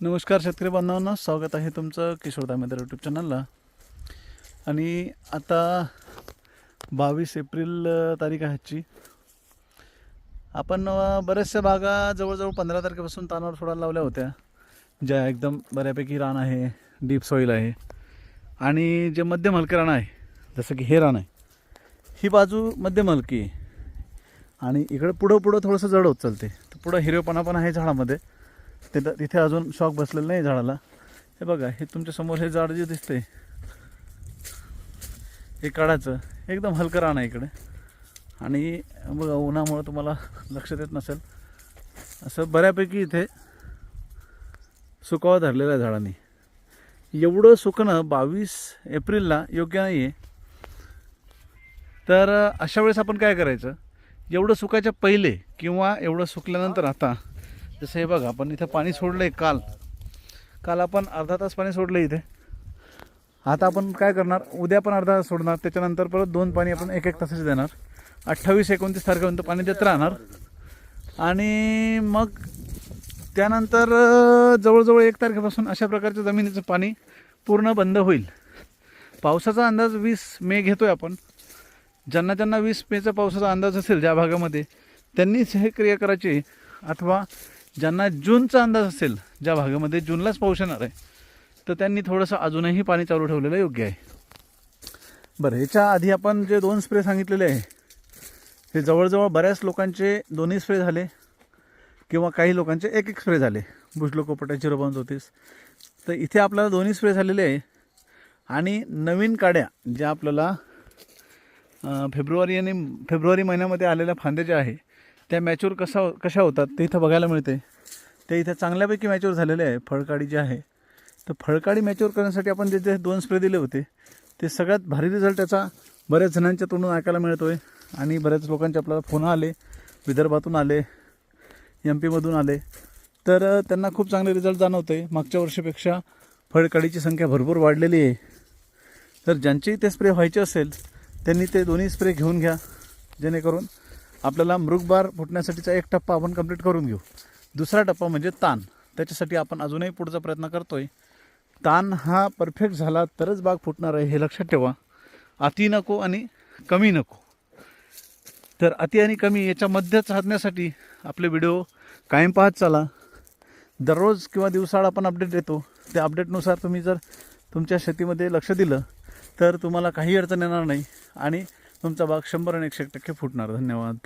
नमस्कार शेतकरी बांधवांना, स्वागत आहे तुमचं किशोर दामेदार यूट्यूब चॅनलला. आणि आता 22 एप्रिल तारीख आहे आजची. आपण बऱ्याचशा बागा जवळजवळ 15 तारखेपासून तानावर सोडायला लावल्या होत्या, ज्या एकदम बऱ्यापैकी रान आहे, डीप सॉईल आहे. आणि जे मध्यम हलके रान आहे, जसं की हे रान आहे, ही बाजू मध्यम हलकी आहे आणि इकडे पुढं थोडंसं जड होत चालते. तर पुढं हिरवेपणा पण आहे झाडामध्ये, तिथे अजून शॉक बसलेलं नाही झाडाला. हे बघा, हे तुमच्या समोर हे झाड जे दिसते, हे काढाचं एकदम हलकं रान आहे इकडे. आणि बघा, उन्हामुळे तुम्हाला लक्षात येत नसेल, असं बऱ्यापैकी इथे सुकावा धरलेला आहे झाडांनी. एवढं सुकणं 22 एप्रिलला योग्य नाही आहे. तर अशा वेळेस आपण काय करायचं, एवढं सुकायच्या पहिले किंवा एवढं सुकल्यानंतर, आता जसं हे बघा, आपण इथं पाणी सोडलं आहे, काल आपण अर्धा तास पाणी सोडलं इथे. आता आपण काय करणार, उद्या पण अर्धा तास सोडणार, त्याच्यानंतर परत 2 पाणी आपण 1-1 तासाचे देणार. 28-29 तारखेपर्यंत पाणी देत राहणार. आणि मग त्यानंतर जवळजवळ 1 तारखेपासून अशा प्रकारच्या जमिनीचं पाणी पूर्ण बंद होईल. पावसाचा अंदाज 20 मे घेतोय आपण. ज्यांना 20 मेचा पावसाचा अंदाज असेल ज्या भागामध्ये, त्यांनीच हे क्रिया करायची. अथवा ज्यांना जूनचा अंदाज असेल ज्या भागामध्ये जूनलाच पाऊस येणार आहे, तर त्यांनी थोडंसं अजूनही पाणी चालू ठेवलेलं योग्य आहे. बरं, याच्या आधी आपण जे 2 स्प्रे सांगितलेले आहे, हे जवळजवळ बऱ्याच लोकांचे 2 स्प्रे झाले किंवा काही लोकांचे 1-1 स्प्रे झाले. बुशलोकोपटा 0.34. तर इथे आपल्याला 2 स्प्रे झालेले आहे. आणि नवीन काड्या ज्या आपल्याला फेब्रुवारी महिन्यामध्ये आलेल्या फांद्या ज्या आहे, त्या मॅच्युअर कशा होतात ते इथं बघायला मिळते. ते इथे चांगल्यापैकी मॅच्युअर झालेले आहे. फळकाडी जी आहे, तर फळकाडी मॅच्युअर करण्यासाठी आपण जे 2 स्प्रे दिले होते, ते सगळ्यात भारी रिझल्ट त्याचा बऱ्याच जणांच्या तोंडून ऐकायला मिळतो आहे. आणि बऱ्याच लोकांचे आपल्याला फोन आले, विदर्भातून आले, MP मधून आले, तर त्यांना खूप चांगले रिझल्ट जाणवत आहे. मागच्या वर्षीपेक्षा फळकाडीची संख्या भरपूर वाढलेली आहे. तर ज्यांचेही ते स्प्रे व्हायचे असेल, त्यांनी ते 2 स्प्रे घेऊन घ्या, जेणेकरून आपल्याला मृगबार फुटण्यासाठीचा 1 टप्पा आपण कंप्लीट करून घेऊ. दुसरा टप्पा म्हणजे ताण. त्याच्यासाठी आपण अजूनही पुढचा प्रयत्न करतोय. ताण हा परफेक्ट झाला तरच बाग फुटणार आहे, हे लक्षात ठेवा. अति नको आणि कमी नको. तर अति आणि कमी याच्या मध्यच साधण्यासाठी आपले व्हिडिओ कायम पाहत चला. दररोज किंवा दिवसाआड आपण अपडेट देतो. त्या अपडेटनुसार तुम्ही जर तुमच्या शेतीमध्ये लक्ष दिलं, तर तुम्हाला काही अडचण येणार नाही आणि तुमचा बाग 100 आणि 101% फुटणार. धन्यवाद.